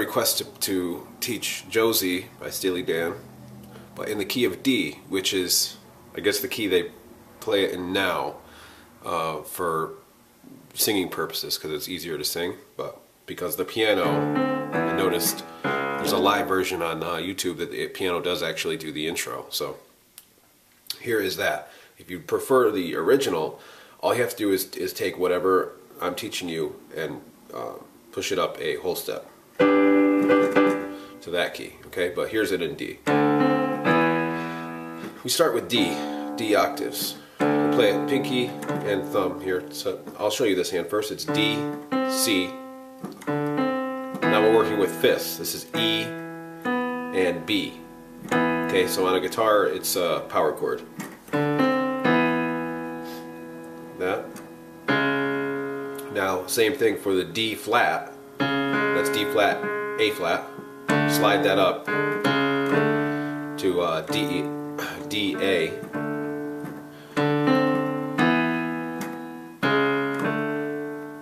request to teach Josie by Steely Dan, but in the key of D, which is, I guess, the key they play it in now for singing purposes, because it's easier to sing. But because the piano, I noticed there's a live version on YouTube that the piano does actually do the intro. So here is that. If you prefer the original, all you have to do is take whatever I'm teaching you and push it up a whole step to that key. Okay, but here's it in D. We start with D octaves. We play it pinky and thumb here. So I'll show you this hand first. It's D, C. Now we're working with fifths. This is E and B. Okay, so on a guitar it's a power chord. That. Now same thing for the D flat. That's D flat, A flat. Slide that up to D, A.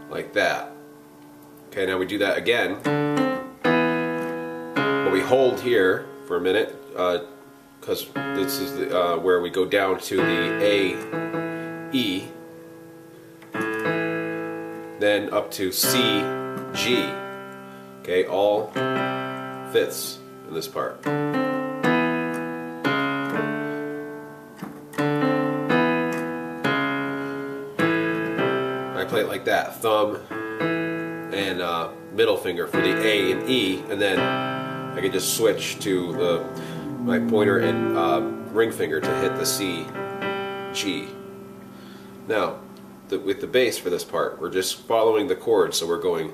Like that. Okay, now we do that again. But we hold here for a minute, because this is the, where we go down to the A, E, then up to C, G. Okay, all fifths in this part. I play it like that, thumb and middle finger for the A and E, and then I can just switch to my pointer and ring finger to hit the C, G. Now, with the bass for this part, we're just following the chords, so we're going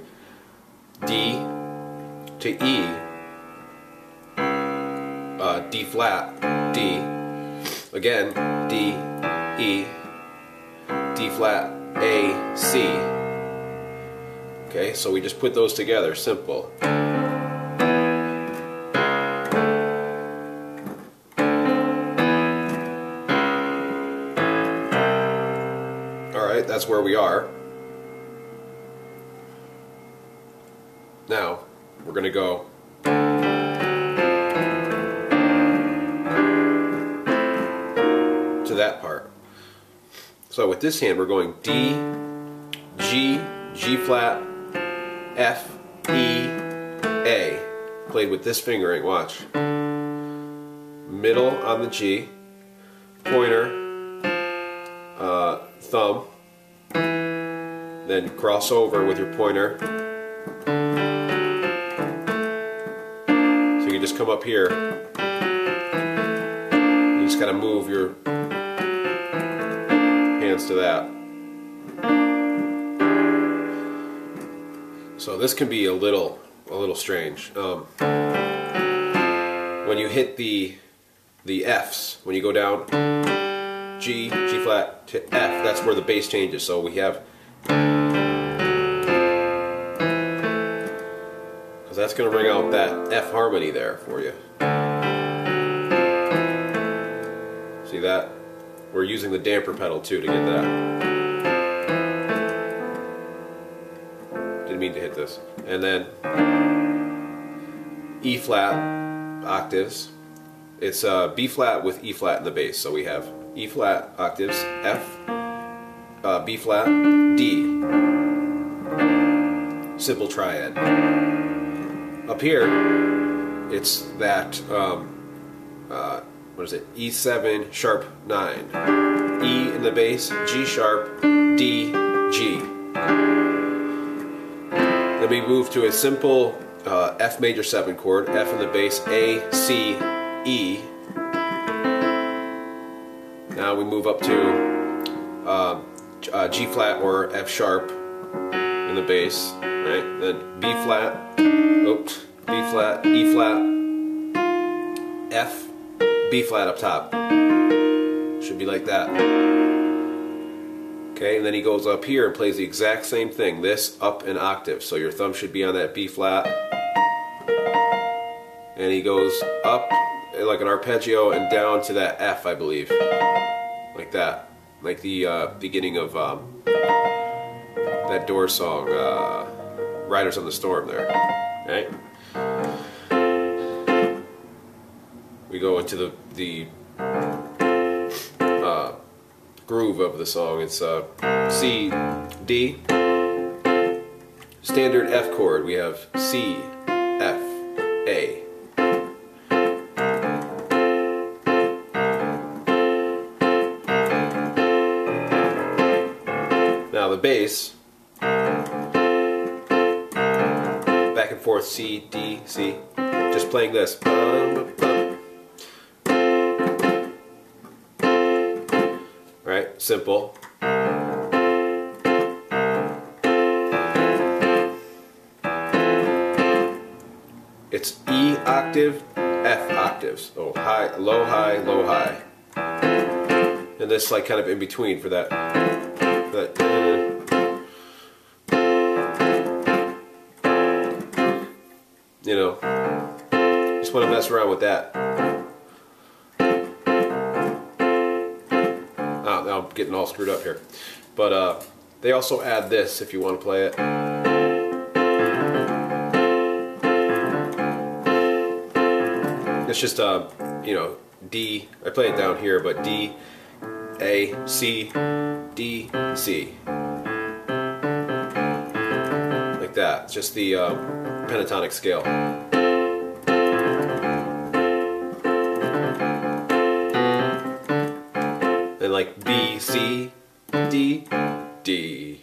D to E, D flat, D, again, D, E, D flat, A, C. Okay, so we just put those together, simple. Alright, that's where we are. Now, we're going to go to that part. So with this hand we're going D, G, G flat, F, E, A. Played with this fingering, watch. Middle on the G, pointer, thumb, then cross over with your pointer. So you just come up here. You just gotta move your hands to that. So this can be a little strange. When you hit the Fs, when you go down G, G flat to F, that's where the bass changes. So we have, because that's going to bring out that F harmony there for you. See that? We're using the damper pedal too to get that. Didn't mean to hit this. And then E flat octaves. It's B flat with E flat in the bass. So we have E flat octaves, F, B flat, D. Simple triad. Up here, it's that, what is it, E7 sharp 9. E in the bass, G sharp, D, G. Then we move to a simple F major 7 chord, F in the bass, A, C, E. Now we move up to G flat or F sharp in the bass, right? Then B flat, oops, B flat, E flat, F, B flat up top. Should be like that. Okay, and then he goes up here and plays the exact same thing, this up an octave. So your thumb should be on that B flat. And he goes up like an arpeggio and down to that F, I believe. Like that. Like the beginning of that Doors song, Riders on the Storm there. Right? go into the groove of the song. It's C, D, standard F chord. We have C, F, A. Now the bass, back and forth, C, D, C, just playing this. Right, simple. It's E octave, F octaves. Oh, high, low, high, low, high. And this like kind of in between for that. You know, just want to mess around with that. Now I'm getting all screwed up here. But they also add this if you want to play it. It's just, you know, D, I play it down here, but D, A, C, D, C. Like that. It's just the pentatonic scale. And like B, C, D, D.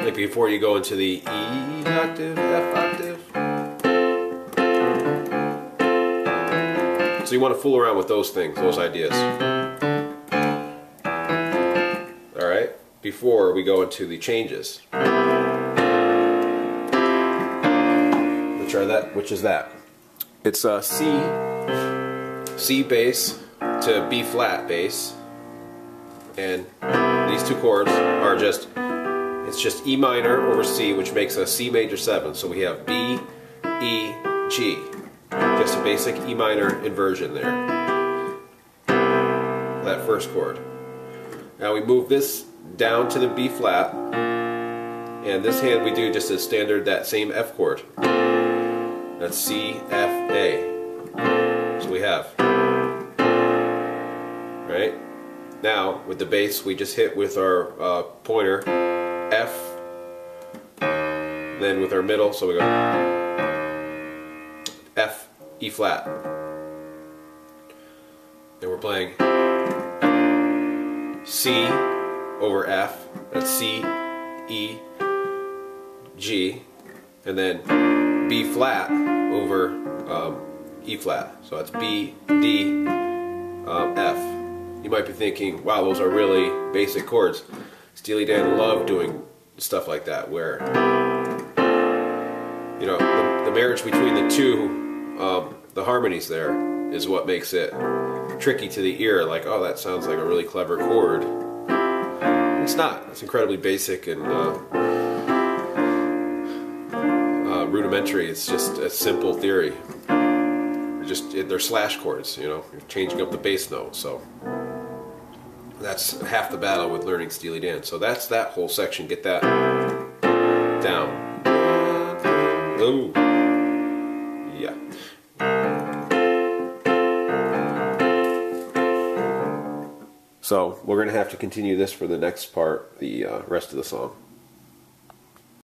Like before you go into the E octave, F octave. So you want to fool around with those things, those ideas. Alright, before we go into the changes. Which is that? It's a C bass to B flat bass. And these two chords are just, it's just E minor over C, which makes a C major 7. So we have B, E, G. Just a basic E minor inversion there. That first chord. Now we move this down to the B flat, and this hand we do just as standard that same F chord. That's C, F, A. So we have. Right? Now with the bass we just hit with our pointer F, then with our middle, so we go F, E flat. Then we're playing C over F, that's C, E, G, and then B flat over E flat. So that's B, D, F. You might be thinking, wow, those are really basic chords. Steely Dan loved doing stuff like that, where, you know, the marriage between the two, the harmonies there, is what makes it tricky to the ear. Like, oh, that sounds like a really clever chord. It's not. It's incredibly basic and rudimentary. It's just a simple theory. They're slash chords, you know. You're changing up the bass note, so that's half the battle with learning Steely Dan. So that's that whole section. Get that down. Ooh. Yeah. So we're going to have to continue this for the next part, the rest of the song.